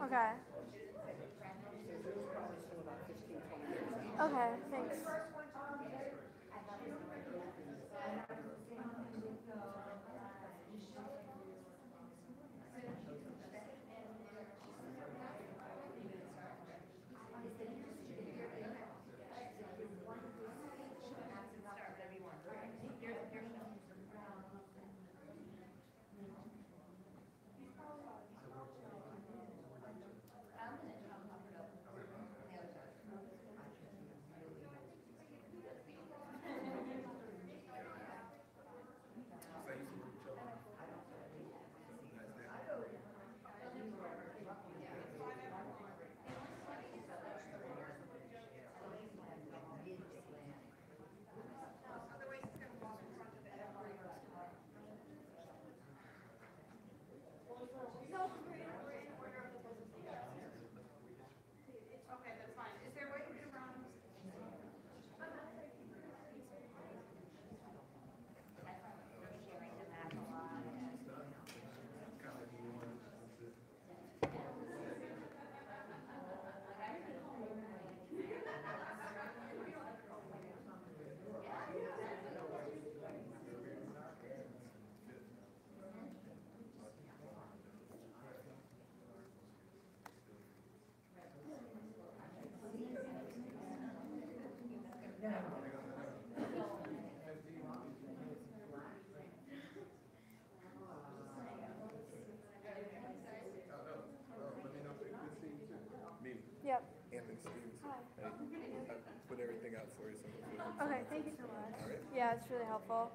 Okay. Okay, thanks. Yep. Anthony Stevens. Hi. I put everything out for you. Okay, thank you so much. Yeah, it's really helpful.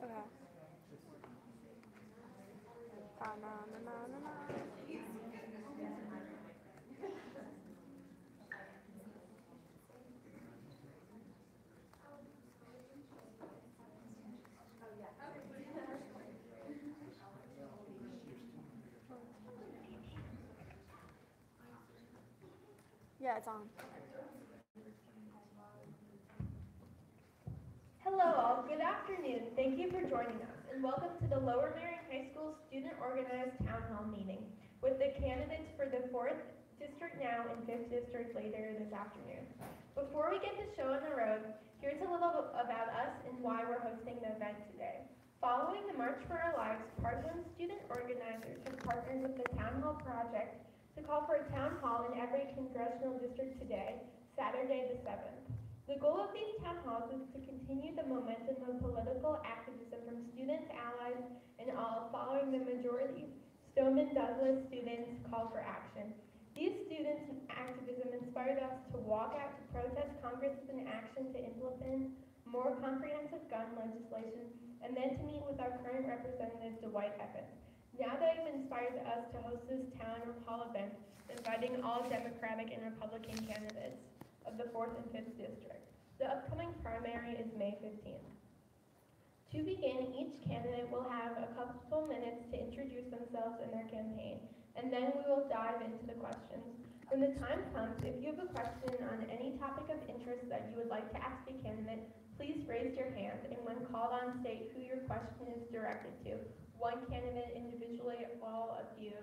Okay. Na. Yeah, it's on. Hello all, good afternoon. Thank you for joining us and welcome to the Lower Marion High School Student Organized Town Hall meeting with the candidates for the 4th District now and 5th District later this afternoon. Before we get the show on the road, here's a little about us and why we're hosting the event today. Following the March for Our Lives, Part 1 student organizers have partnered with the Town Hall Project to call for a town hall in every congressional district today, Saturday the 7th. The goal of these town halls is to continue the momentum of political activism from students, allies, and all following the majority Stoneman Douglas students' call for action. These students' activism inspired us to walk out to protest Congress's inaction to implement more comprehensive gun legislation, and then to meet with our current representative, Dwight Evans. Now they've inspired us to host this town hall event, inviting all Democratic and Republican candidates of the 4th and 5th District. The upcoming primary is May 15th. To begin, each candidate will have a couple minutes to introduce themselves and their campaign, and then we will dive into the questions. When the time comes, if you have a question on any topic of interest that you would like to ask a candidate, please raise your hand, and when called on, state who your question is directed to. One candidate individually, all of you.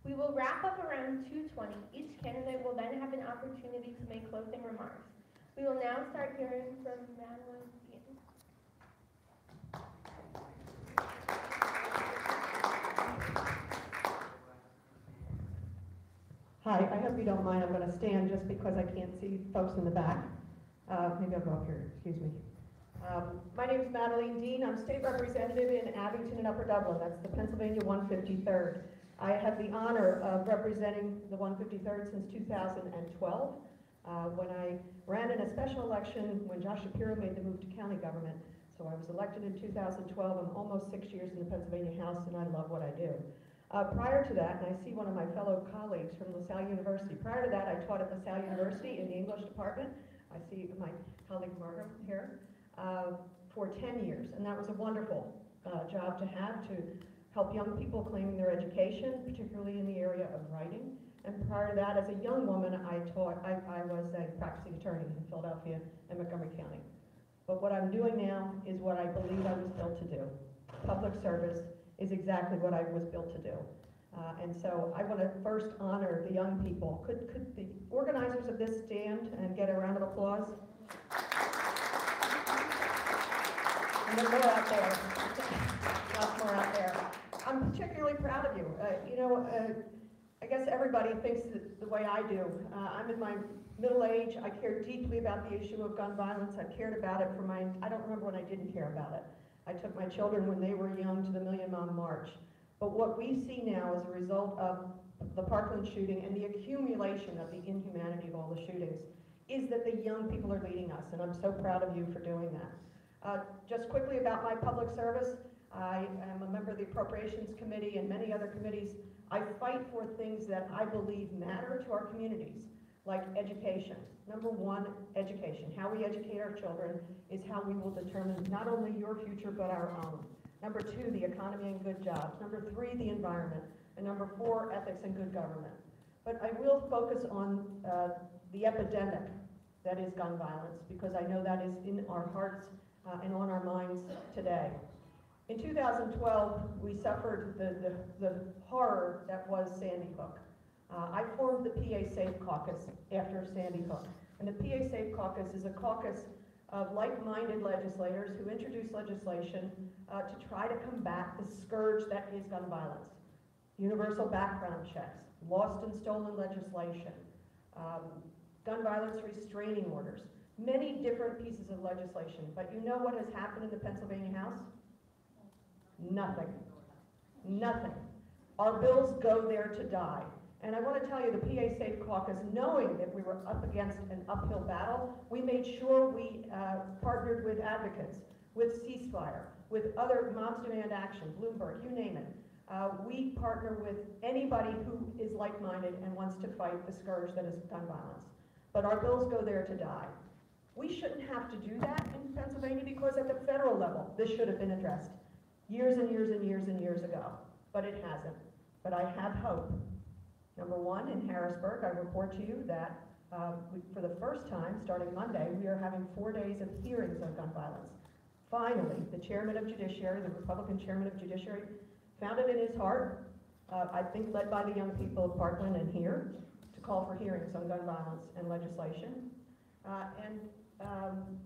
We will wrap up around 2:20. Each candidate will then have an opportunity to make closing remarks. We will now start hearing from Madeline Dean. Hi, I hope you don't mind. I'm going to stand just because I can't see folks in the back. Maybe I'll go up here, excuse me. My name is Madeline Dean. I'm state representative in Abington and Upper Dublin. That's the Pennsylvania 153rd. I have the honor of representing the 153rd since 2012, when I ran in a special election when Josh Shapiro made the move to county government. So I was elected in 2012. I'm almost 6 years in the Pennsylvania House, and I love what I do. Prior to that, and I see one of my fellow colleagues from LaSalle University, prior to that I taught at LaSalle University in the English department. I see my colleague Margaret here, for 10 years, and that was a wonderful job to have, to help young people claiming their education, particularly in the area of writing. And prior to that, as a young woman, I was a practicing attorney in Philadelphia and Montgomery County. But what I'm doing now is what I believe I was built to do. Public service is exactly what I was built to do. And so I want to first honor the young people. Could the organizers of this stand and get a round of applause? And there's more out there. Lots more out there. I'm particularly proud of you. I guess everybody thinks the way I do. I'm in my middle age. I care deeply about the issue of gun violence. I've cared about it I don't remember when I didn't care about it. I took my children when they were young to the Million Mile March. But what we see now as a result of the Parkland shooting and the accumulation of the inhumanity of all the shootings is that the young people are leading us, and I'm so proud of you for doing that. Just quickly about my public service, I am a member of the Appropriations Committee and many other committees. I fight for things that I believe matter to our communities, like education. Number one, education. How we educate our children is how we will determine not only your future, but our own. Number two, the economy and good jobs. Number three, the environment. And number four, ethics and good government. But I will focus on the epidemic that is gun violence, because I know that is in our hearts and on our minds today. In 2012, we suffered the horror that was Sandy Hook. I formed the PA Safe Caucus after Sandy Hook. And the PA Safe Caucus is a caucus of like-minded legislators who introduce legislation to try to combat the scourge that is gun violence. Universal background checks, lost and stolen legislation, gun violence restraining orders, many different pieces of legislation. But you know what has happened in the Pennsylvania House? Nothing. Nothing. Our bills go there to die. And I want to tell you, the PA Safe Caucus, knowing that we were up against an uphill battle, we made sure we partnered with advocates, with Ceasefire, with other Moms Demand Action, Bloomberg, you name it. We partner with anybody who is like-minded and wants to fight the scourge that is gun violence. But our bills go there to die. We shouldn't have to do that in Pennsylvania, because at the federal level, this should have been addressed years and years and years and years ago, but it hasn't. But I have hope. Number one, in Harrisburg, I report to you that for the first time, starting Monday, we are having 4 days of hearings on gun violence. Finally, the chairman of Judiciary, the Republican chairman of Judiciary, found it in his heart, I think led by the young people of Parkland and here, to call for hearings on gun violence and legislation.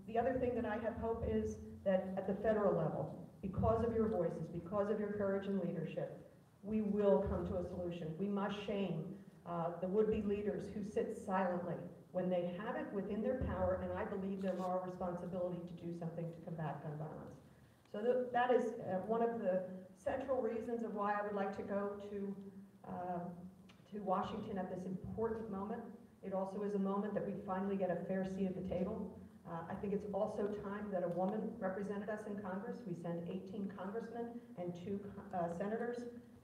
The other thing that I have hope is that at the federal level, because of your voices, because of your courage and leadership, we will come to a solution. We must shame the would-be leaders who sit silently when they have it within their power, and I believe their moral responsibility to do something to combat gun violence. So that is one of the central reasons of why I would like to go to Washington at this important moment. It also is a moment that we finally get a fair seat at the table. I think it's also time that a woman represented us in Congress. We send 18 congressmen and 2 senators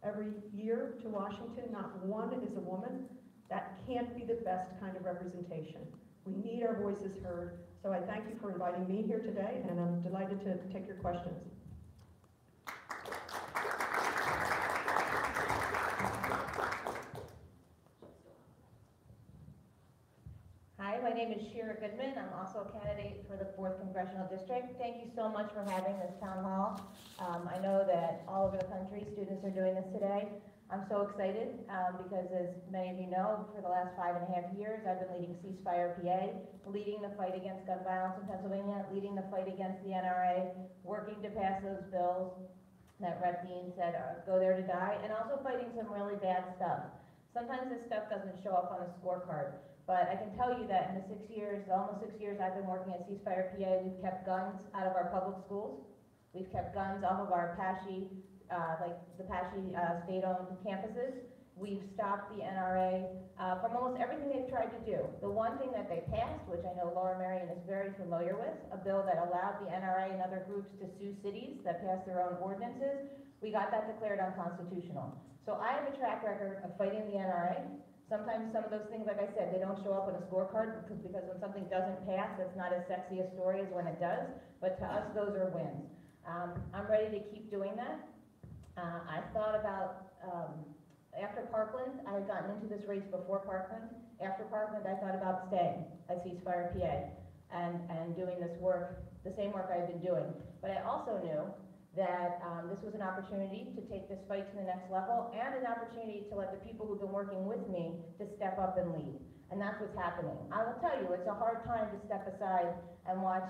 every year to Washington. Not one is a woman. That can't be the best kind of representation. We need our voices heard. So I thank you for inviting me here today, and I'm delighted to take your questions. Hi, my name is Shira Goodman. I'm also a candidate for the 4th Congressional District. Thank you so much for having this town hall. I know that all over the country students are doing this today. I'm so excited because, as many of you know, for the last 5.5 years I've been leading Ceasefire PA, leading the fight against gun violence in Pennsylvania, leading the fight against the NRA, working to pass those bills that Rep. Dean said go there to die, and also fighting some really bad stuff. Sometimes this stuff doesn't show up on a scorecard. But I can tell you that in the 6 years, almost 6 years I've been working at Ceasefire PA, we've kept guns out of our public schools. We've kept guns off of our PASHE, state-owned campuses. We've stopped the NRA from almost everything they've tried to do. The one thing that they passed, which I know Laura Marion is very familiar with, a bill that allowed the NRA and other groups to sue cities that pass their own ordinances, we got that declared unconstitutional. So I have a track record of fighting the NRA. Sometimes some of those things, like I said, they don't show up on a scorecard because when something doesn't pass, it's not as sexy a story as when it does, but to us, those are wins. I'm ready to keep doing that. I thought about, after Parkland, I had gotten into this race before Parkland. After Parkland, I thought about staying at Ceasefire PA and doing this work, the same work I had been doing. But I also knew that this was an opportunity to take this fight to the next level and an opportunity to let the people who've been working with me to step up and lead. And that's what's happening. I will tell you, it's a hard time to step aside and watch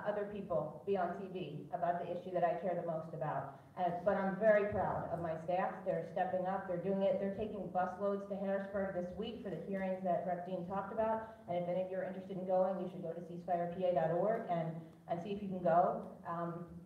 other people be on TV about the issue that I care the most about. But I'm very proud of my staff. They're stepping up, they're doing it. They're taking busloads to Harrisburg this week for the hearings that Rep. Dean talked about. And if any of you are interested in going, you should go to ceasefirepa.org and see if you can go.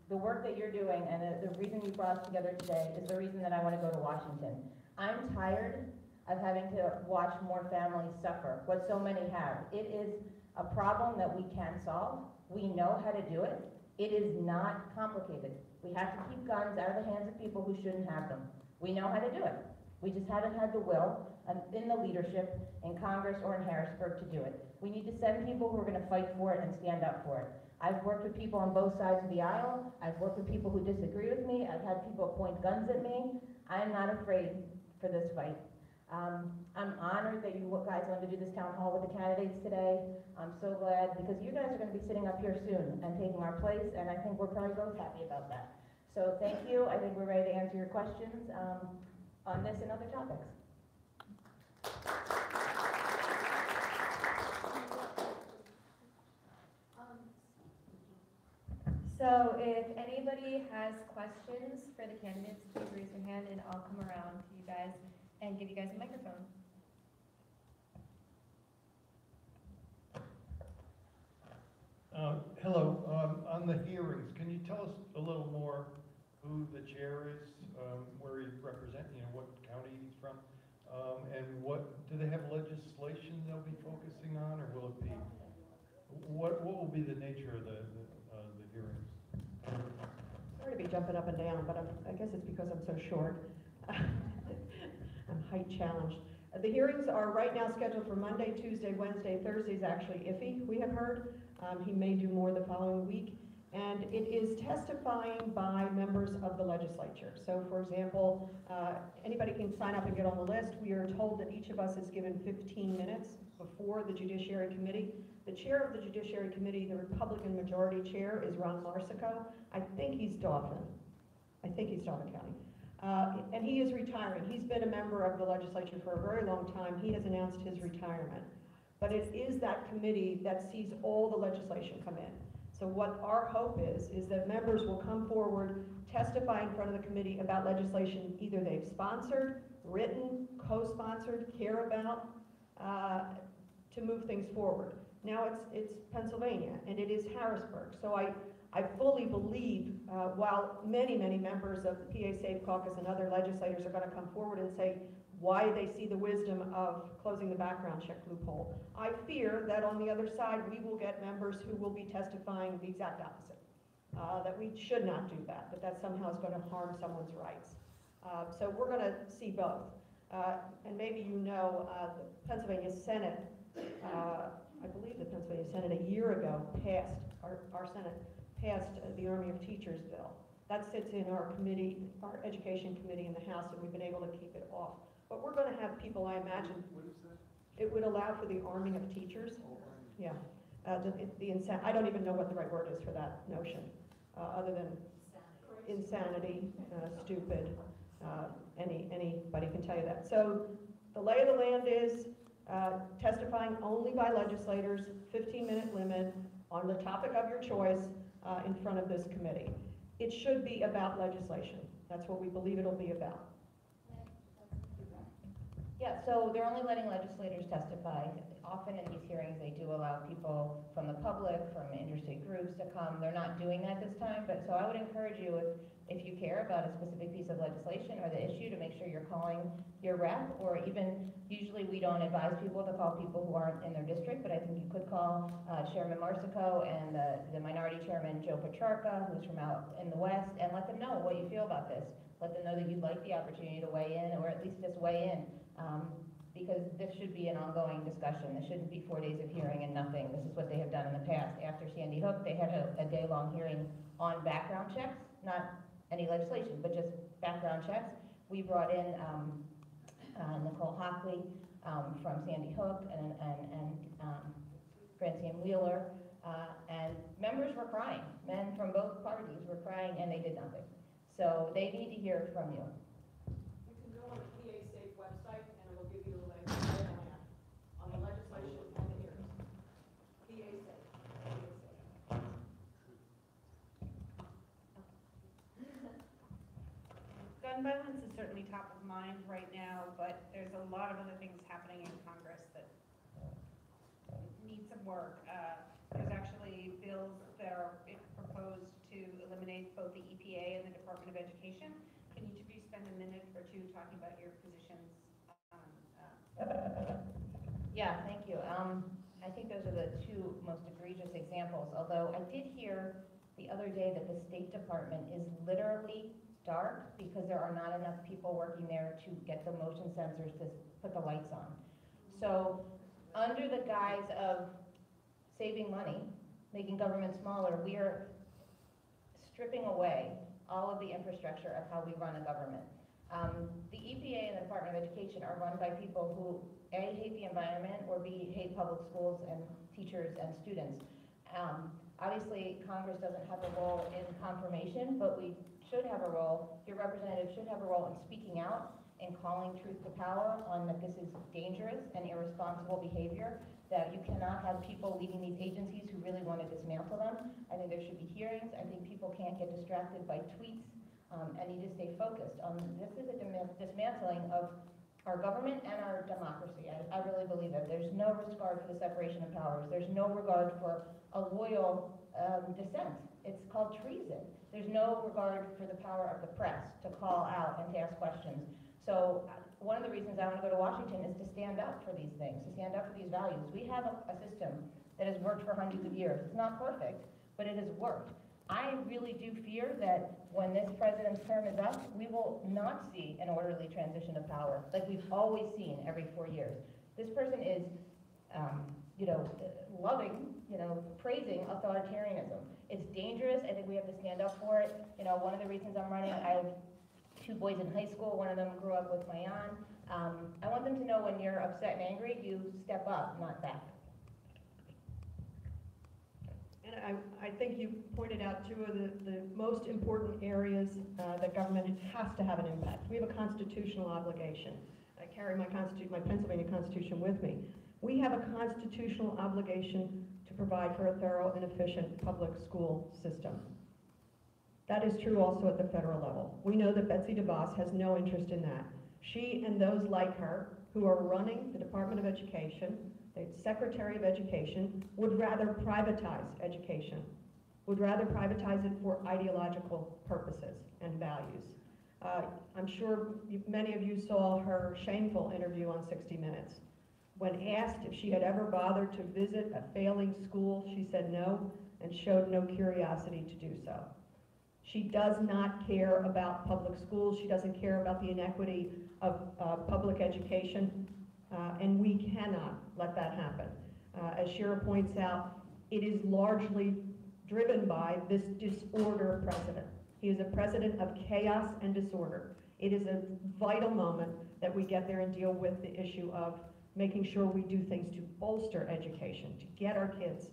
The work that you're doing and the reason you brought us together today is the reason that I want to go to Washington. I'm tired of having to watch more families suffer, what so many have. It is a problem that we can solve. We know how to do it. It is not complicated. We have to keep guns out of the hands of people who shouldn't have them. We know how to do it. We just haven't had the will in the leadership in Congress or in Harrisburg to do it. We need to send people who are going to fight for it and stand up for it. I've worked with people on both sides of the aisle. I've worked with people who disagree with me. I've had people point guns at me. I am not afraid for this fight. I'm honored that you guys wanted to do this town hall with the candidates today. I'm so glad because you guys are going to be sitting up here soon and taking our place, and I think we're probably both happy about that. So thank you. I think we're ready to answer your questions on this and other topics. So if anybody has questions for the candidates, please raise your hand and I'll come around to you guys and give you guys a microphone. Hello. On the hearings, can you tell us a little more who the chair is, where he represents, what county he's from, and do they have legislation they'll be focusing on, or will it be, what will be the nature of the hearings? Sorry to be jumping up and down, but I guess it's because I'm so short. I'm height challenged. The hearings are right now scheduled for Monday, Tuesday, Wednesday. Thursday's actually iffy, we have heard. He may do more the following week. And it is testifying by members of the legislature. So for example, anybody can sign up and get on the list. We are told that each of us is given 15 minutes before the Judiciary Committee. The chair of the Judiciary Committee, the Republican majority chair, is Ron Marsico. I think he's Dauphin. I think he's Dauphin County. And he is retiring. He's been a member of the legislature for a very long time. He has announced his retirement. But it is that committee that sees all the legislation come in. So what our hope is that members will come forward, testify in front of the committee about legislation either they've sponsored, written, co-sponsored, care about, to move things forward. Now it's Pennsylvania, and it is Harrisburg. So I fully believe, while many members of the PA Safe Caucus and other legislators are going to come forward and say why they see the wisdom of closing the background check loophole, I fear that on the other side we will get members who will be testifying the exact opposite, that we should not do that, that somehow is going to harm someone's rights. So we're going to see both. And maybe the Pennsylvania Senate, I believe the Pennsylvania Senate a year ago passed, our Senate passed the Army of Teachers bill. That sits in our committee, our Education Committee in the House, and we've been able to keep it off. But we're going to have people, I imagine, What is that? it would allow for the arming of teachers. Yeah. I don't even know what the right word is for that notion, other than insanity, stupid. Anybody can tell you that. So the lay of the land is testifying only by legislators, 15-minute limit on the topic of your choice in front of this committee. It should be about legislation. That's what we believe it'll be about. Yeah, so they're only letting legislators testify. Often in these hearings, they do allow people from the public, from interested groups to come. They're not doing that this time, but so I would encourage you, if you care about a specific piece of legislation or the issue, to make sure you're calling your rep, or even, usually we don't advise people to call people who aren't in their district, but I think you could call Chairman Marsico and the Minority Chairman Joe Petrarca, who's from out in the West, and let them know what you feel about this. Let them know that you'd like the opportunity to weigh in, or at least just weigh in. Because this should be an ongoing discussion. This shouldn't be 4 days of hearing and nothing. This is what they have done in the past. After Sandy Hook, they had a day-long hearing on background checks, not any legislation, but just background checks. We brought in Nicole Hockley from Sandy Hook and Francine Wheeler, and members were crying. Men from both parties were crying, and they did nothing. So they need to hear from you. You can go on the PA Safe website, and it will give you the link right on the legislation and the hearings. PA Safe. Gun violence is certainly top of mind right now, but there's a lot of other things happening in Congress that need some work. There's actually bills that are proposed to eliminate both the EPA and the Department of Education. Can each of you spend a minute or two talking about your positions on Yeah, thank you. I think those are the two most egregious examples, although I did hear the other day that the State Department is literally dark because there are not enough people working there to get the motion sensors to put the lights on. So under the guise of saving money, making government smaller, we are stripping away all of the infrastructure of how we run a government. The EPA and the Department of Education are run by people who A, hate the environment, or B, hate public schools and teachers and students. Obviously, Congress doesn't have a role in confirmation, but we should have a role, your representative should have a role in speaking out and calling truth to power on that this is dangerous and irresponsible behavior, that you cannot have people leading these agencies who really want to dismantle them. I think there should be hearings. I think people can't get distracted by tweets and need to stay focused on this is a dismantling of our government and our democracy. I really believe that. There's no regard for the separation of powers. There's no regard for a loyal dissent. It's called treason. There's no regard for the power of the press to call out and to ask questions. So one of the reasons I want to go to Washington is to stand up for these things, to stand up for these values. We have a system that has worked for hundreds of years. It's not perfect, but it has worked. I really do fear that when this president's term is up, we will not see an orderly transition of power like we've always seen every 4 years. This person is, loving, praising authoritarianism. It's dangerous. I think we have to stand up for it. One of the reasons I'm running, I have 2 boys in high school. One of them grew up with my aunt. I want them to know when you're upset and angry, you step up, not back. And I think you pointed out 2 of the most important areas that government has to have an impact. We have a constitutional obligation. I carry my Pennsylvania Constitution with me. We have a constitutional obligation to provide for a thorough and efficient public school system. That is true also at the federal level. We know that Betsy DeVos has no interest in that. She and those like her who are running the Department of Education, the Secretary of Education, would rather privatize education, would rather privatize it for ideological purposes and values. I'm sure many of you saw her shameful interview on 60 Minutes. When asked if she had ever bothered to visit a failing school, she said no and showed no curiosity to do so. She does not care about public schools. She doesn't care about the inequity of public education, and we cannot let that happen. As Shira points out, it is largely driven by this disorder president. He is a president of chaos and disorder. It is a vital moment that we get there and deal with the issue of making sure we do things to bolster education, to get our kids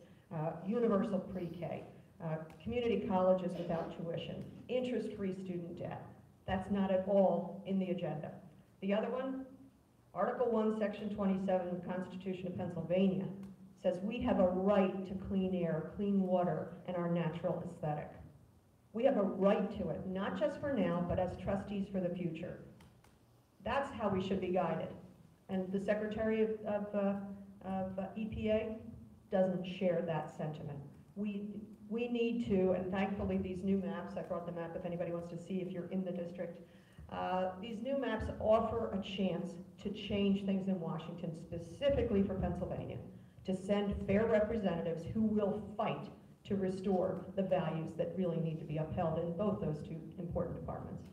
universal pre-K, community colleges without tuition, interest-free student debt. That's not at all in the agenda. The other one, Article 1, Section 27 of the Constitution of Pennsylvania says we have a right to clean air, clean water, and our natural aesthetic. We have a right to it, not just for now, but as trustees for the future. That's how we should be guided. And the Secretary of EPA doesn't share that sentiment. We need to, and thankfully these new maps, I brought the map if anybody wants to see if you're in the district, these new maps offer a chance to change things in Washington, specifically for Pennsylvania, to send fair representatives who will fight to restore the values that really need to be upheld in both those 2 important departments.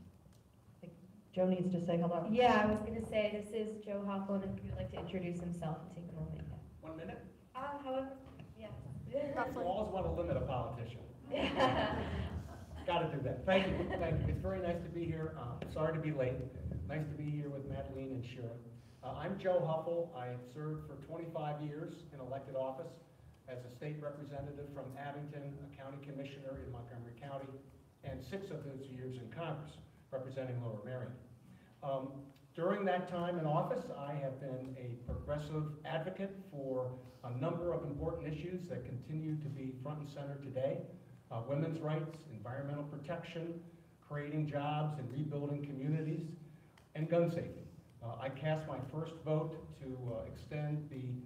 Joe needs to say hello. Yeah, I was gonna say, this is Joe Hoffman, if you'd like to introduce himself and take a moment. 1 minute? However, yeah. You always want to limit a politician. Got to do that. Thank you, thank you. It's very nice to be here. Sorry to be late. Nice to be here with Madeline and Shira. I'm Joe Huffle. I served for 25 years in elected office as a state representative from Abington, a county commissioner in Montgomery County, and 6 of those years in Congress, representing Lower Merion. During that time in office, I have been a progressive advocate for a number of important issues that continue to be front and center today. Women's rights, environmental protection, creating jobs and rebuilding communities, and gun safety. I cast my first vote to extend the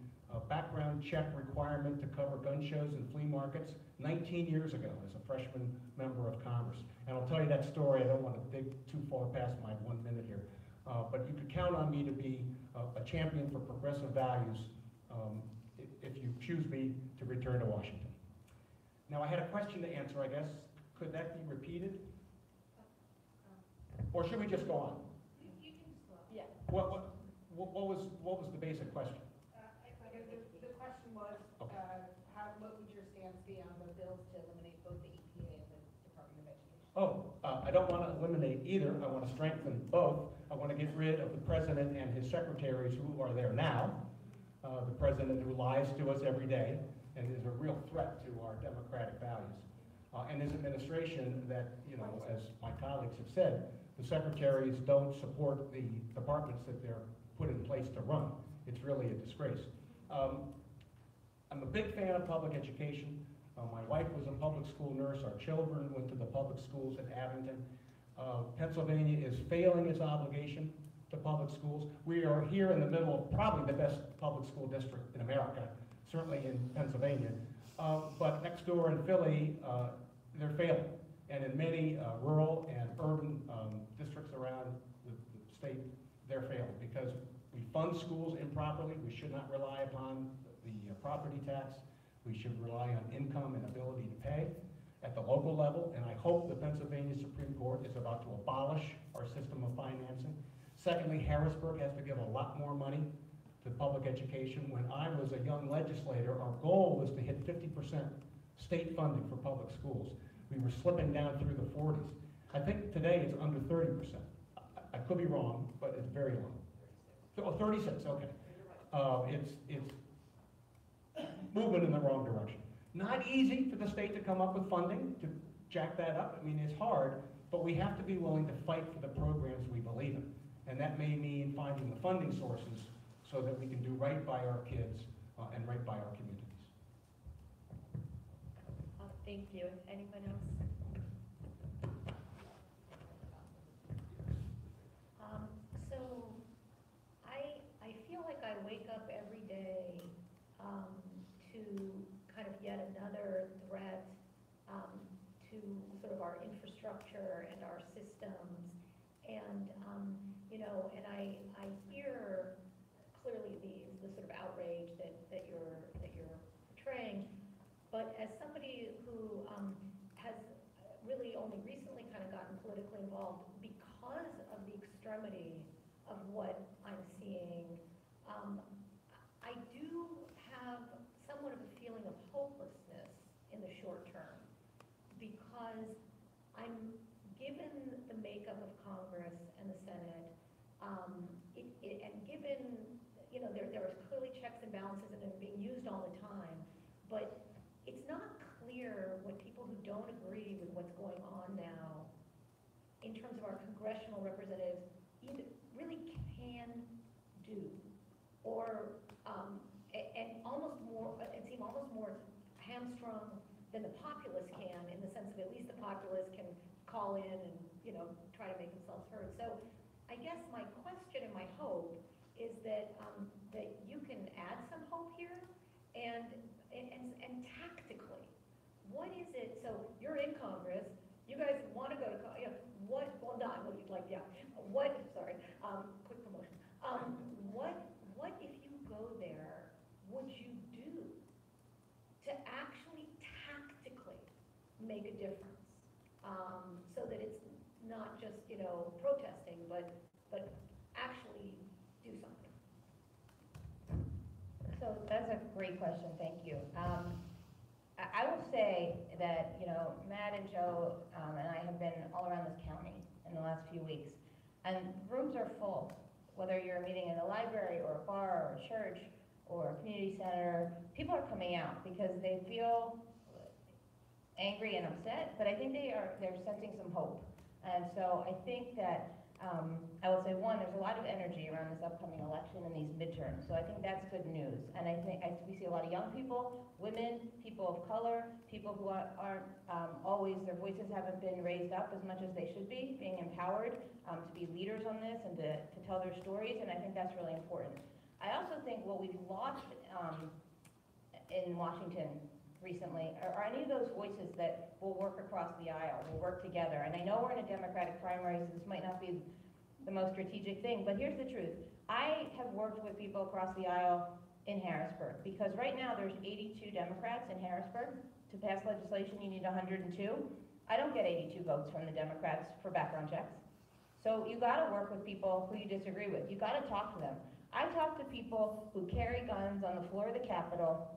background check requirement to cover gun shows and flea markets 19 years ago as a freshman member of Congress. And I'll tell you that story. I don't want to dig too far past my 1 minute here. But you can count on me to be a champion for progressive values if you choose me to return to Washington. Now, I had a question to answer, I guess. Could that be repeated? Or should we just go on? You can just go up. Yeah. What was the basic question? The question was, what would your stance be on the bills to eliminate both the EPA and the Department of Education? I don't want to eliminate either. I want to strengthen both. I want to get rid of the president and his secretaries who are there now. The president who lies to us every day and is a real threat to our democratic values. And his administration that, you know, as my colleagues have said, the secretaries don't support the departments that they're put in place to run. It's really a disgrace. I'm a big fan of public education. My wife was a public school nurse. Our children went to the public schools in Abington. Pennsylvania is failing its obligation to public schools. We are here in the middle of probably the best public school district in America, certainly in Pennsylvania. But next door in Philly, they're failing. And in many rural and urban districts around the state, they're failing because we fund schools improperly. We should not rely upon the property tax. We should rely on income and ability to pay at the local level. And I hope the Pennsylvania Supreme Court is about to abolish our system of financing. Secondly, Harrisburg has to give a lot more money to public education. When I was a young legislator, our goal was to hit 50% state funding for public schools. We were slipping down through the 40s. I think today it's under 30%. I could be wrong, but it's very low. 36, okay. It's movement in the wrong direction. Not easy for the state to come up with funding to jack that up. I mean, it's hard, but we have to be willing to fight for the programs we believe in. And that may mean finding the funding sources so that we can do right by our kids and right by our communities. Thank you. Anyone else? So I feel like I wake up every day to kind of yet another threat to sort of our infrastructure and our systems. And, you know, and I hear clearly the sort of outrage that you're portraying. But as somebody who has really only recently kind of gotten politically involved because of the extremity of what I'm seeing, I do have somewhat of a feeling of hopelessness in the short term because I'm given the makeup of Congress and the Senate, and given, you know, there are clearly checks and balances that are being used all the time, but it's not clear what people who don't agree with what's going on now in terms of our congressional representatives either really can do, or and almost more, it seems almost more hamstrung than the populace can, in the sense of at least the populace can call in and, you know, try to make themselves heard. So I guess my question and my hope is that that you can add some hope here, and tactically, what is it? So you're in Congress. You guys want to go to, you know, what? Well, not what you'd like. Yeah. What? Sorry. Quick promotion. What if you go there? Would you do to actually tactically make a difference, so that it's not just, you know, protesting, but great question, thank you. I will say that, you know, Matt and Joe and I have been all around this county in the last few weeks, and rooms are full, whether you're meeting in a library or a bar or a church or a community center. People are coming out because they feel angry and upset, but I think they're sensing some hope. And so I think that I will say, one, there's a lot of energy around this upcoming election and these midterms, so I think that's good news. And I think we see a lot of young people, women, people of color, people who aren't always, their voices haven't been raised up as much as they should be, being empowered to be leaders on this and to tell their stories, and I think that's really important. I also think what we've lost in Washington recently are any of those voices that will work across the aisle, will work together. And I know we're in a Democratic primary, so this might not be the most strategic thing, but here's the truth. I have worked with people across the aisle in Harrisburg, because right now there's 82 Democrats in Harrisburg. To pass legislation, you need 102. I don't get 82 votes from the Democrats for background checks. So you gotta work with people who you disagree with. You gotta talk to them. I talk to people who carry guns on the floor of the Capitol,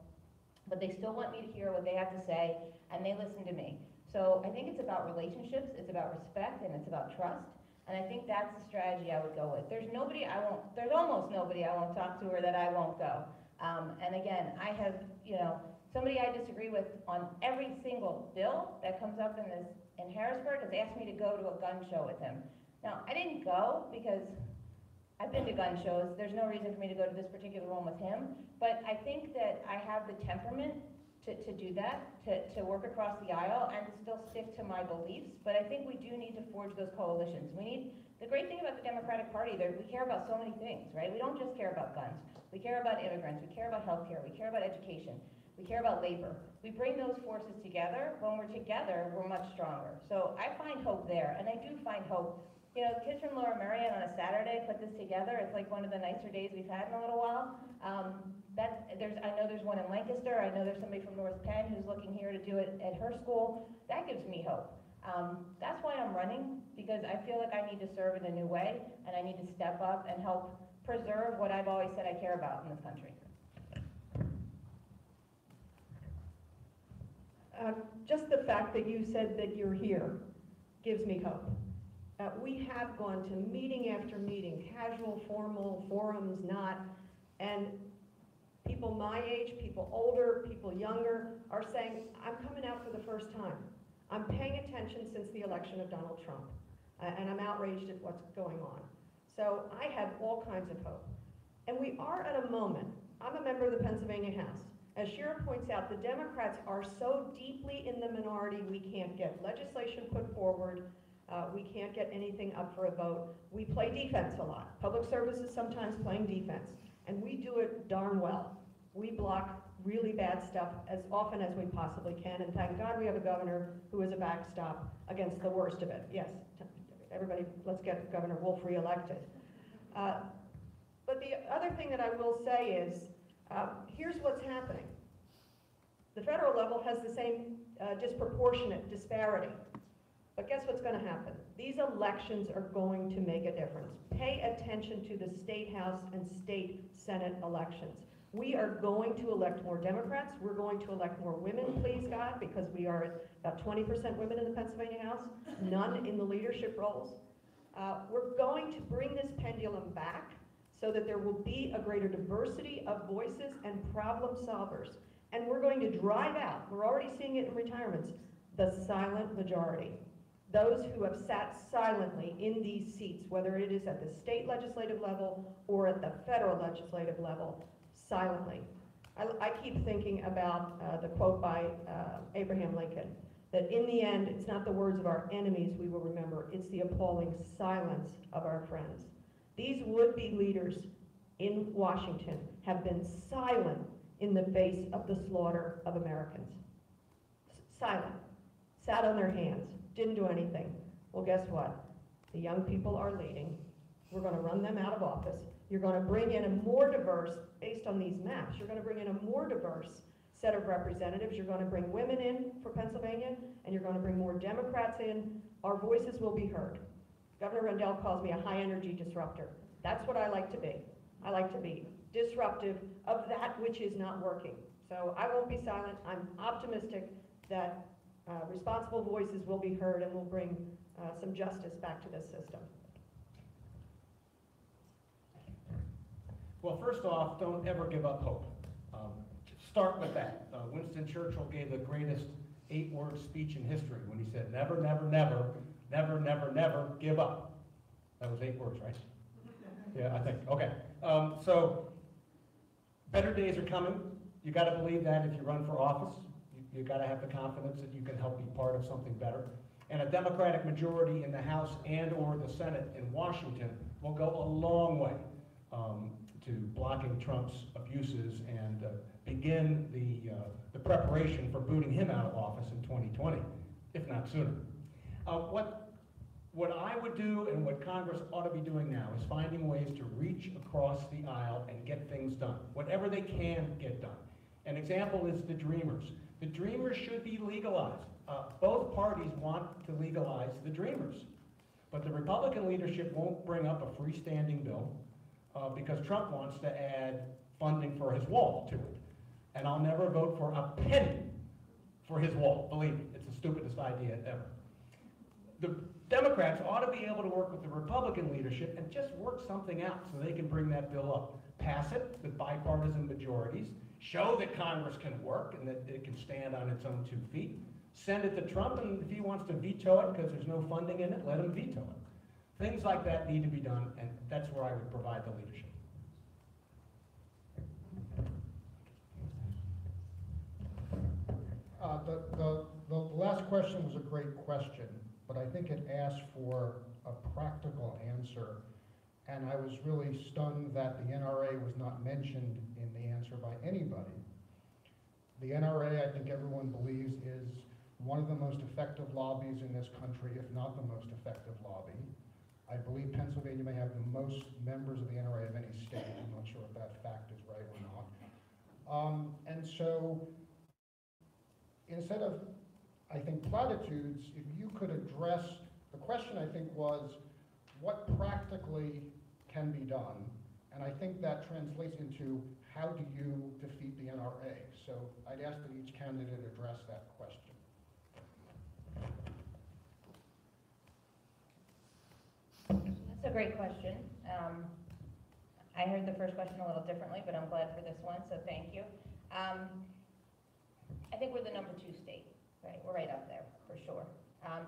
but they still want me to hear what they have to say, and they listen to me. So I think it's about relationships, it's about respect, and it's about trust. And I think that's the strategy I would go with. There's almost nobody I won't talk to or that I won't go. And again, I have, you know, somebody I disagree with on every single bill that comes up in Harrisburg has asked me to go to a gun show with him. Now, I didn't go because I've been to gun shows. There's no reason for me to go to this particular one with him. But I think that I have the temperament to do that, to work across the aisle and still stick to my beliefs. But I think we do need to forge those coalitions. The great thing about the Democratic Party, we care about so many things, right? We don't just care about guns. We care about immigrants. We care about healthcare. We care about education. We care about labor. We bring those forces together. When we're together, we're much stronger. So I find hope there, and I do find hope. You know, kids from Lower Merion on a Saturday put this together. It's like one of the nicer days we've had in a little while. I know there's one in Lancaster. I know there's somebody from North Penn who's looking here to do it at her school. That gives me hope. That's why I'm running, because I feel like I need to serve in a new way, and I need to step up and help preserve what I've always said I care about in this country. Just the fact that you said that you're here gives me hope. We have gone to meeting after meeting, casual, formal, forums, not, and people my age, people older, people younger are saying, I'm coming out for the first time. I'm paying attention since the election of Donald Trump, and I'm outraged at what's going on. So I have all kinds of hope. And we are at a moment, I'm a member of the Pennsylvania House. As Shira points out, the Democrats are so deeply in the minority, we can't get legislation put forward. We can't get anything up for a vote. We play defense a lot. Public service is sometimes playing defense, and we do it darn well. We block really bad stuff as often as we possibly can, and thank God we have a governor who is a backstop against the worst of it. Yes, everybody, let's get Governor Wolf reelected. But the other thing that I will say is, here's what's happening. The federal level has the same disproportionate disparity. But guess what's going to happen? These elections are going to make a difference. Pay attention to the state house and state senate elections. We are going to elect more Democrats. We're going to elect more women, please God, because we are about 20% women in the Pennsylvania House, none in the leadership roles. We're going to bring this pendulum back so that there will be a greater diversity of voices and problem solvers. And we're going to drive out, we're already seeing it in retirements, the silent majority. Those who have sat silently in these seats, whether it is at the state legislative level or at the federal legislative level, silently. I keep thinking about the quote by Abraham Lincoln, that in the end, it's not the words of our enemies we will remember, it's the appalling silence of our friends. These would-be leaders in Washington have been silent in the face of the slaughter of Americans. Silent, sat on their hands, didn't do anything. Well, guess what? The young people are leading. We're going to run them out of office. You're going to bring in a more diverse, based on these maps, you're going to bring in a more diverse set of representatives. You're going to bring women in for Pennsylvania, and you're going to bring more Democrats in. Our voices will be heard. Governor Rendell calls me a high-energy disruptor. That's what I like to be. I like to be disruptive of that which is not working. So I won't be silent. I'm optimistic that responsible voices will be heard and will bring some justice back to this system. Well, first off, don't ever give up hope. Start with that. Winston Churchill gave the greatest 8-word speech in history when he said, never, never, never, never, never, never give up. That was 8 words, right? Yeah, I think. Okay. So, better days are coming. You got to believe that if you run for office. You got to have the confidence that you can help be part of something better. And a Democratic majority in the House and or the Senate in Washington will go a long way to blocking Trump's abuses and begin the preparation for booting him out of office in 2020, if not sooner. What I would do and what Congress ought to be doing now is finding ways to reach across the aisle and get things done, whatever they can get done. An example is the Dreamers. The Dreamers should be legalized. Both parties want to legalize the Dreamers, but the Republican leadership won't bring up a freestanding bill because Trump wants to add funding for his wall to it. And I'll never vote for a penny for his wall. Believe me, it's the stupidest idea ever. The Democrats ought to be able to work with the Republican leadership and just work something out so they can bring that bill up. Pass it with bipartisan majorities, show that Congress can work and that it can stand on its own 2 feet, send it to Trump, and if he wants to veto it because there's no funding in it, let him veto it. Things like that need to be done, and that's where I would provide the leadership. The last question was a great question, but I think it asked for a practical answer, and I was really stunned that the NRA was not mentioned in the answer by anybody. The NRA, I think everyone believes, is one of the most effective lobbies in this country, if not the most effective lobby. I believe Pennsylvania may have the most members of the NRA of any state. I'm not sure if that fact is right or not. And so, instead of, I think, platitudes, if you could address, the question I think was, what practically can be done? And I think that translates into, how do you defeat the NRA? So I'd ask that each candidate address that question. That's a great question. I heard the first question a little differently, but I'm glad for this one, so thank you. I think we're the #2 state, right? We're right up there, for sure.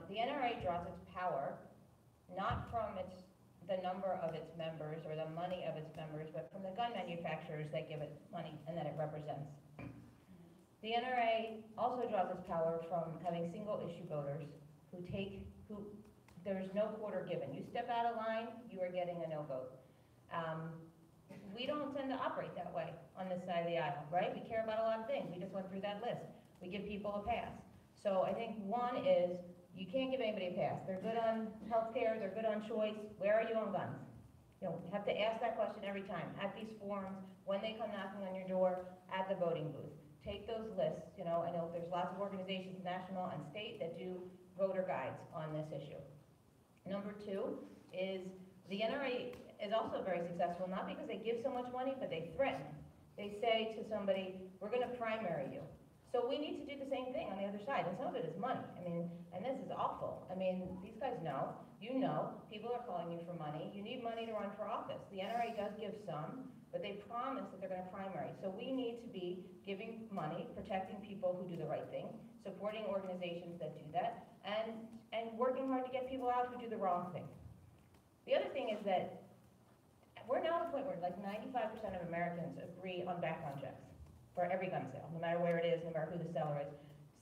The NRA draws its power not from the number of its members or the money of its members, but from the gun manufacturers that give it money and that it represents. The NRA also draws its power from having single-issue voters who there's no quarter given. You step out of line, you are getting a no vote. We don't tend to operate that way on this side of the aisle, right? We care about a lot of things. We just went through that list. We give people a pass. So I think one is, you can't give anybody a pass. They're good on healthcare, they're good on choice. Where are you on guns? You know, you have to ask that question every time, at these forums, when they come knocking on your door, at the voting booth. Take those lists. You know, I know there's lots of organizations, national and state, that do voter guides on this issue. #2 is the NRA is also very successful, not because they give so much money, but they threaten. They say to somebody, we're going to primary you. So we need to do the same thing on the other side, and some of it is money. I mean, and this is awful. I mean, these guys know, you know, people are calling you for money. You need money to run for office. The NRA does give some, but they promise that they're going to primary. So we need to be giving money, protecting people who do the right thing, supporting organizations that do that, and working hard to get people out who do the wrong thing. The other thing is that we're now at a point where like 95% of Americans agree on background checks for every gun sale, no matter where it is, no matter who the seller is.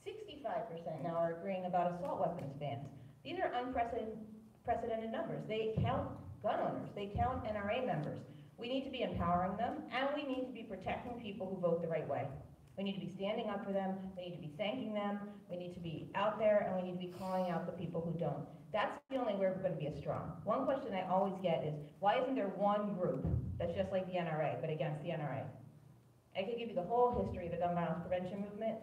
65% now are agreeing about assault weapons bans. These are unprecedented numbers. They count gun owners, they count NRA members. We need to be empowering them, and we need to be protecting people who vote the right way. We need to be standing up for them, we need to be thanking them, we need to be out there, and we need to be calling out the people who don't. That's the only way we're going to be as strong. One question I always get is, why isn't there one group that's just like the NRA, but against the NRA? I could give you the whole history of the gun violence prevention movement.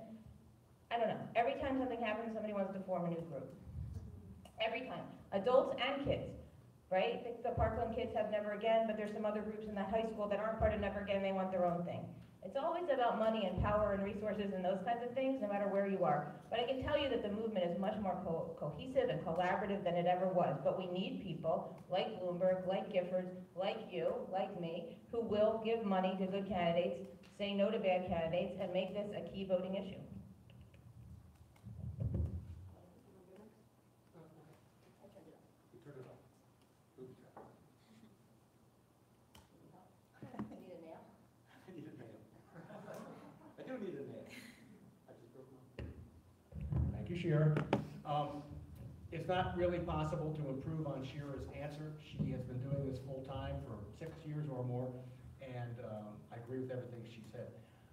I don't know. Every time something happens, somebody wants to form a new group. Every time. Adults and kids. right? The Parkland kids have Never Again, but there's some other groups in that high school that aren't part of Never Again, they want their own thing. It's always about money and power and resources and those kinds of things, no matter where you are. But I can tell you that the movement is much more cohesive and collaborative than it ever was. But we need people like Bloomberg, like Giffords, like you, like me, who will give money to good candidates, say no to bad candidates, and make this a key voting issue. Thank you, Shira. It's not really possible to improve on Shira's answer. She has been doing this full-time for 6 years or more, and I agree with everything she said.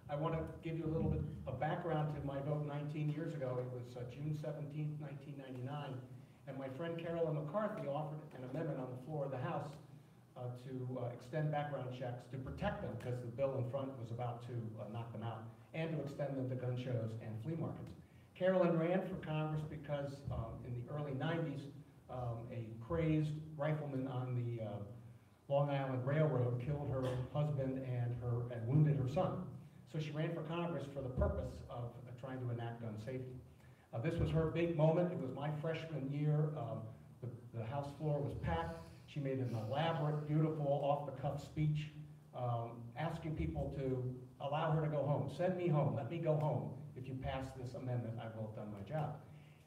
I want to give you a little bit of background to my vote 19 years ago. It was June 17th, 1999, and my friend Carolyn McCarthy offered an amendment on the floor of the House to extend background checks to protect them, because the bill in front was about to knock them out, and to extend them to gun shows and flea markets. Carolyn ran for Congress because in the early 90s, a crazed rifleman on the Long Island Railroad killed her husband and wounded her son. So she ran for Congress for the purpose of trying to enact gun safety. This was her big moment. It was my freshman year. The House floor was packed. She made an elaborate, beautiful, off-the-cuff speech asking people to allow her to go home. Send me home. Let me go home. If you pass this amendment, I will have done my job.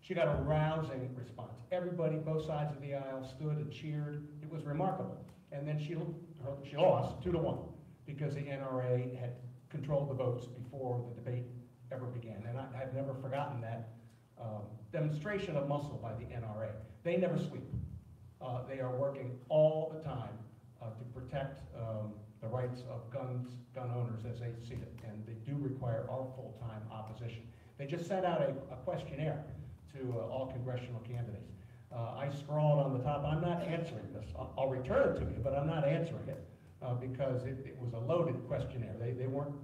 She got a rousing response. Everybody, both sides of the aisle, stood and cheered. It was remarkable. And then she lost 2-1 because the NRA had controlled the votes before the debate ever began. And I've never forgotten that demonstration of muscle by the NRA. They never sleep. They are working all the time to protect the rights of gun owners as they see it, and they do require our full-time opposition. They just sent out a questionnaire to all congressional candidates. I scrawled on the top, I'm not answering this. I'll return it to you, but I'm not answering it because it was a loaded questionnaire. They weren't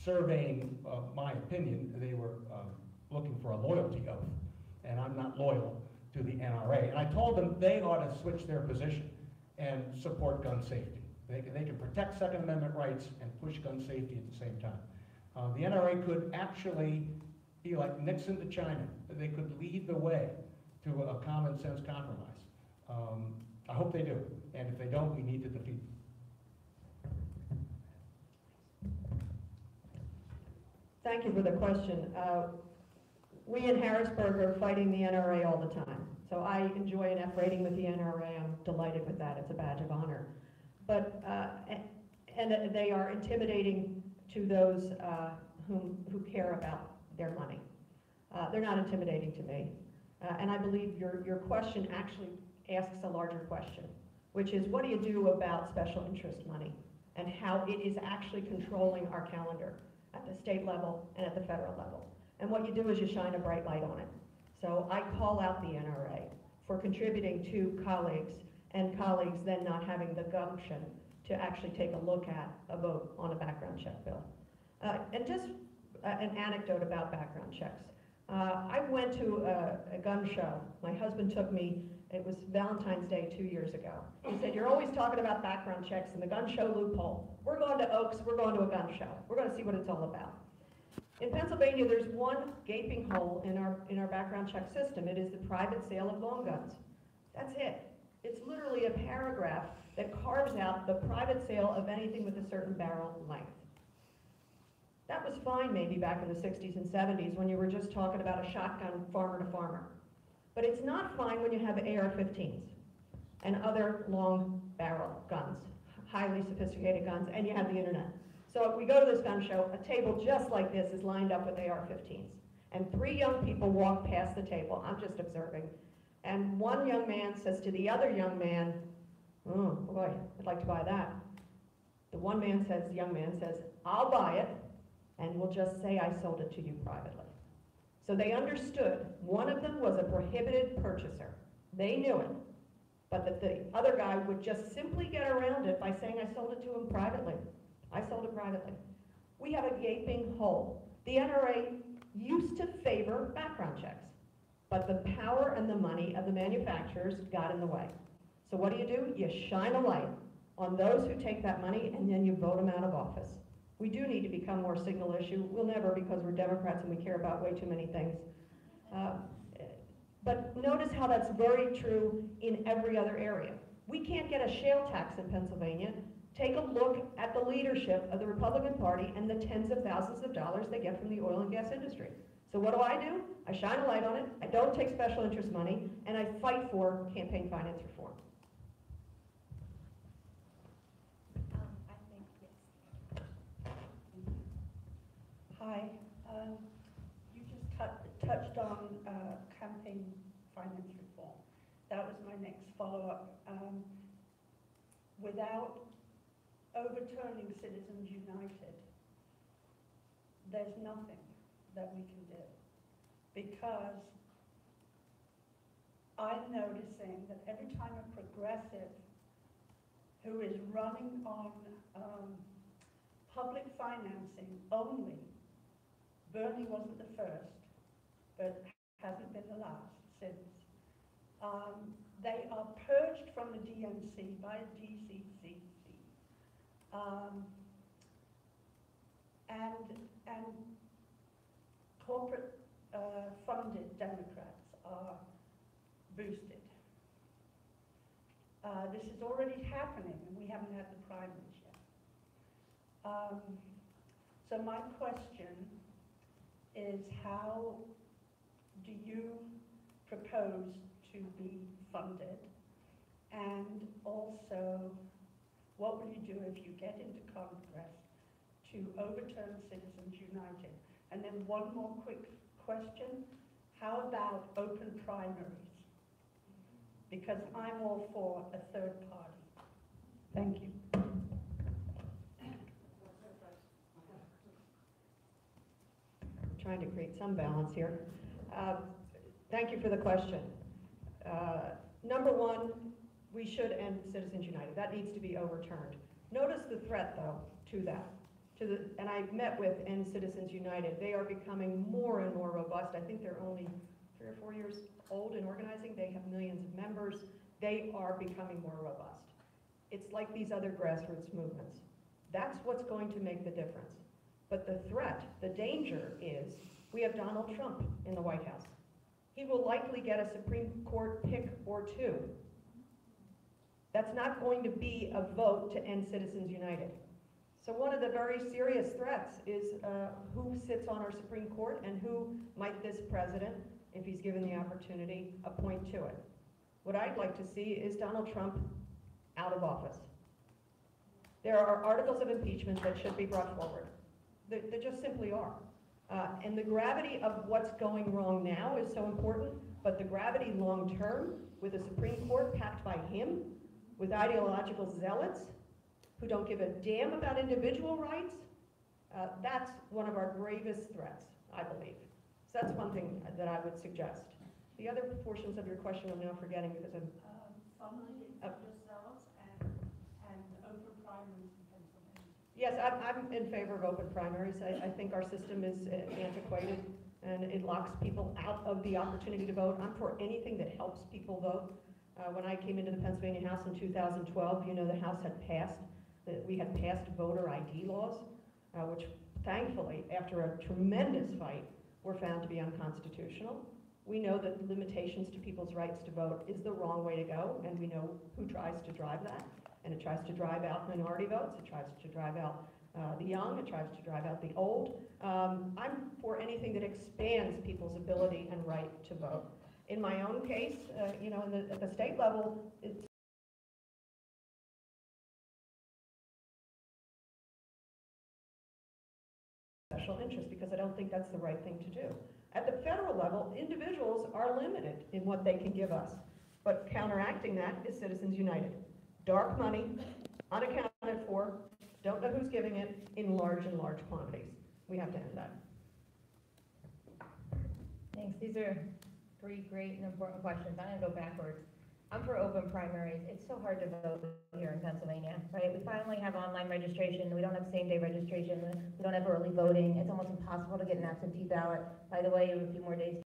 surveying my opinion, they were looking for a loyalty oath, and I'm not loyal to the NRA. And I told them they ought to switch their position and support gun safety. They can protect Second Amendment rights and push gun safety at the same time. The NRA could actually be like Nixon to China. They could lead the way to a common sense compromise. I hope they do, and if they don't, we need to defeat them. Thank you for the question. We in Harrisburg are fighting the NRA all the time. So I enjoy an F rating with the NRA. I'm delighted with that. It's a badge of honor. But, and they are intimidating to those who care about their money. They're not intimidating to me. And I believe your question actually asks a larger question, which is what do you do about special interest money and how it is actually controlling our calendar at the state level and at the federal level. And what you do is you shine a bright light on it. So I call out the NRA for contributing to colleagues, and colleagues then not having the gumption to actually take a look at a vote on a background check bill. And just an anecdote about background checks. I went to a gun show. My husband took me, it was Valentine's Day 2 years ago. He said, you're always talking about background checks and the gun show loophole. We're going to Oaks, we're going to a gun show. We're going to see what it's all about. In Pennsylvania, there's one gaping hole in our background check system. It is the private sale of long guns. That's it. It's literally a paragraph that carves out the private sale of anything with a certain barrel length. That was fine maybe back in the 60s and 70s when you were just talking about a shotgun farmer to farmer. But it's not fine when you have AR-15s and other long barrel guns, highly sophisticated guns, and you have the internet. So if we go to this gun show, a table just like this is lined up with AR-15s. And 3 young people walk past the table, I'm just observing, and one young man says to the other young man, oh boy, I'd like to buy that. The young man says, I'll buy it, and we'll just say I sold it to you privately. So they understood one of them was a prohibited purchaser. They knew it, but that the other guy would just simply get around it by saying I sold it to him privately. I sold it privately. We have a gaping hole. The NRA used to favor background checks, but the power and the money of the manufacturers got in the way. So what do? You shine a light on those who take that money, and then you vote them out of office. We do need to become more signal issue. We'll never, because we're Democrats and we care about way too many things. But notice how that's very true in every other area. We can't get a shale tax in Pennsylvania. Take a look at the leadership of the Republican Party and the tens of thousands of dollars they get from the oil and gas industry. So what do? I shine a light on it, I don't take special interest money, and I fight for campaign finance reform. I think, yes. Hi, you just touched on campaign finance reform. That was my next follow-up. Without overturning Citizens United, there's nothing that we can do. Because I'm noticing that every time a progressive who is running on public financing only, Bernie wasn't the first, but hasn't been the last since. They are purged from the DNC by the DCCC. And corporate funded Democrats are boosted. This is already happening, and we haven't had the primaries yet. So my question is, how do you propose to be funded? And also, what will you do if you get into Congress to overturn Citizens United? And then one more quick question, how about open primaries? Because I'm all for a third party. Thank you. I'm trying to create some balance here. Thank you for the question. Number one, we should end Citizens United. That needs to be overturned. Notice the threat, though, to that. And I met with End Citizens United. They are becoming more and more robust. I think they're only 3 or 4 years old in organizing. They have millions of members. They are becoming more robust. It's like these other grassroots movements. That's what's going to make the difference. But the threat, the danger is, we have Donald Trump in the White House. He will likely get a Supreme Court pick or two. That's not going to be a vote to end Citizens United. So one of the very serious threats is who sits on our Supreme Court and who might this president, if he's given the opportunity, appoint to it. What I'd like to see is Donald Trump out of office. There are articles of impeachment that should be brought forward. There just simply are. And the gravity of what's going wrong now is so important, but the gravity long term with a Supreme Court packed by him, with ideological zealots who don't give a damn about individual rights, that's one of our gravest threats, I believe. So that's one thing that I would suggest. The other portions of your question I'm now forgetting because I'm... Funneling yourselves and open primaries in Pennsylvania. Yes, I'm in favor of open primaries. I think our system is antiquated and it locks people out of the opportunity to vote. I'm for anything that helps people vote. When I came into the Pennsylvania House in 2012, you know, the House had passed, we had passed voter ID laws, which thankfully, after a tremendous fight, were found to be unconstitutional. We know that limitations to people's rights to vote is the wrong way to go, and we know who tries to drive that. And it tries to drive out minority votes, it tries to drive out the young, it tries to drive out the old. I'm for anything that expands people's ability and right to vote. In my own case, you know, at the state level, it's special interest because I don't think that's the right thing to do. At the federal level, individuals are limited in what they can give us. But counteracting that is Citizens United. Dark money, unaccounted for, don't know who's giving it, in large quantities. We have to end that. Thanks. These are 3 great and important questions. I'm gonna go backwards. I'm for open primaries. It's so hard to vote here in Pennsylvania, right? We finally have online registration. We don't have same-day registration. We don't have early voting. It's almost impossible to get an absentee ballot. By the way, you have a few more days